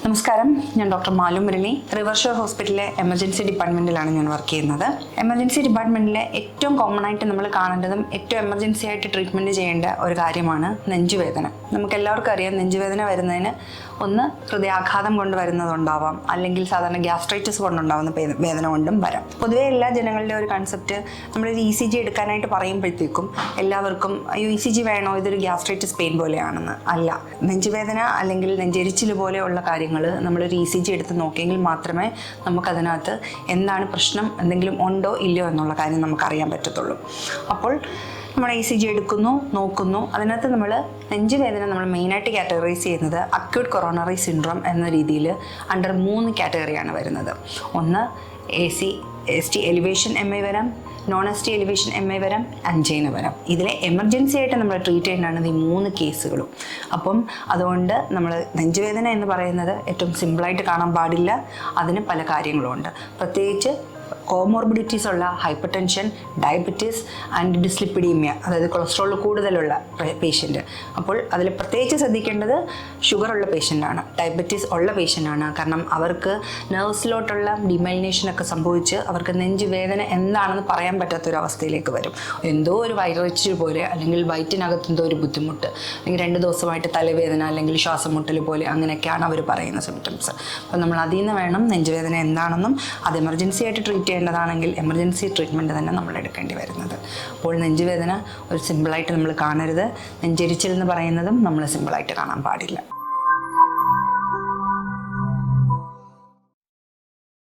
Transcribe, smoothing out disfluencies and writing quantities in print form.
നമസ്കാരം, ഞാൻ ഡോക്ടർ മാലു മുരളി. റിവർഷോർ ഹോസ്പിറ്റലിലെ എമർജൻസി ഡിപ്പാർട്ട്മെൻറ്റിലാണ് ഞാൻ വർക്ക് ചെയ്യുന്നത്. എമർജൻസി ഡിപ്പാർട്ട്മെൻറ്റിലെ ഏറ്റവും കോമൺ ആയിട്ട് നമ്മൾ കാണേണ്ടതും ഏറ്റവും എമർജൻസി ആയിട്ട് ട്രീറ്റ്മെൻറ്റ് ചെയ്യേണ്ട ഒരു കാര്യമാണ് നെഞ്ചുവേദന. നമുക്കെല്ലാവർക്കും അറിയാം, നെഞ്ചുവേദന വരുന്നതിന് ഒന്ന് ഹൃദയാഘാതം കൊണ്ട് വരുന്നതുണ്ടാവാം, അല്ലെങ്കിൽ സാധാരണ ഗ്യാസ്ട്രൈറ്റിസ് കൊണ്ടുണ്ടാകുന്ന വേദന കൊണ്ടും വരാം. പൊതുവേ എല്ലാ ജനങ്ങളുടെ ഒരു കൺസെപ്റ്റ്, നമ്മളൊരു ECG എടുക്കാനായിട്ട് പറയുമ്പോഴത്തേക്കും എല്ലാവർക്കും ECG വേണോ, ഇതൊരു ഗ്യാസ്ട്രൈറ്റിസ് പെയിൻ പോലെയാണെന്ന്. അല്ല, നെഞ്ചുവേദന അല്ലെങ്കിൽ നെഞ്ചെരിച്ചിൽ പോലെയുള്ള കാര്യങ്ങൾ നമ്മളൊരു ECG എടുത്ത് നോക്കിയെങ്കിൽ മാത്രമേ നമുക്കതിനകത്ത് എന്താണ് പ്രശ്നം, എന്തെങ്കിലും ഉണ്ടോ ഇല്ലയോ എന്നുള്ള കാര്യം നമുക്കറിയാൻ പറ്റത്തുള്ളൂ. അപ്പോൾ നമ്മൾ ECG എടുക്കുന്നു, നോക്കുന്നു. അതിനകത്ത് നമ്മൾ നെഞ്ചുവേദന നമ്മൾ മെയിനായിട്ട് കാറ്റഗറൈസ് ചെയ്യുന്നത് അക്യൂട്ട് കൊറോണറി സിൻഡ്രോം എന്ന രീതിയിൽ അണ്ടർ 3 കാറ്റഗറിയാണ് വരുന്നത്. ഒന്ന് ST എലിവേഷൻ MI വരാം, നോൺ ST എലിവേഷൻ MI വരാം, അഞ്ചൈന വരാം. ഇതിലെ എമർജൻസി ആയിട്ട് നമ്മൾ ട്രീറ്റ് ചെയ്യേണ്ടതാണ് ഈ 3 കേസുകളും. അപ്പം അതുകൊണ്ട് നമ്മൾ നെഞ്ചുവേദന എന്ന് പറയുന്നത് ഏറ്റവും സിമ്പിളായിട്ട് കാണാൻ പാടില്ല. അതിന് പല കാര്യങ്ങളുമുണ്ട്. പ്രത്യേകിച്ച് കോമോർബിഡിറ്റീസ് ഉള്ള hyper tension, diabetes and dyslipidaemia, അതായത് കൊളസ്ട്രോൾ കൂടുതലുള്ള പേഷ്യൻറ്റ്. അപ്പോൾ അതിൽ പ്രത്യേകിച്ച് ശ്രദ്ധിക്കേണ്ടത് ഷുഗർ ഉള്ള പേഷ്യൻ്റാണ്, ഡയബറ്റീസ് ഉള്ള പേഷ്യൻ്റാണ്. കാരണം അവർക്ക് നെർവ്സിലോട്ടുള്ള ഡിമൈലിനേഷനൊക്കെ സംഭവിച്ച് അവർക്ക് നെഞ്ചുവേദന എന്താണെന്ന് പറയാൻ പറ്റാത്തൊരവസ്ഥയിലേക്ക് വരും. എന്തോ ഒരു വയറിച്ചിൽ പോലെ, അല്ലെങ്കിൽ വയറ്റിനകത്ത് എന്തോ ഒരു ബുദ്ധിമുട്ട്, അല്ലെങ്കിൽ 2 ദിവസമായിട്ട് തലവേദന അല്ലെങ്കിൽ ശ്വാസം മുട്ടൽ പോലെ, അങ്ങനെയൊക്കെയാണ് അവർ പറയുന്ന സിംറ്റംസ്. അപ്പോൾ നമ്മൾ അതിൽ നിന്ന് വേണം നെഞ്ചുവേദന എന്താണെന്നും അത് എമർജൻസി ആയിട്ട് ട്രീറ്റ് ചെയ്യേണ്ടതാണെങ്കിൽ എമർജൻസി ട്രീറ്റ്മെൻറ്റ് തന്നെ നമ്മൾ എടുക്കേണ്ടി വരുന്നത്. അപ്പോൾ നെഞ്ചുവേദന ഒരു സിമ്പിളായിട്ട് നമ്മൾ കാണരുത്. നെഞ്ചെരിച്ചിൽ എന്ന് പറയുന്നതും നമ്മൾ സിമ്പിളായിട്ട് കാണാൻ പാടില്ല.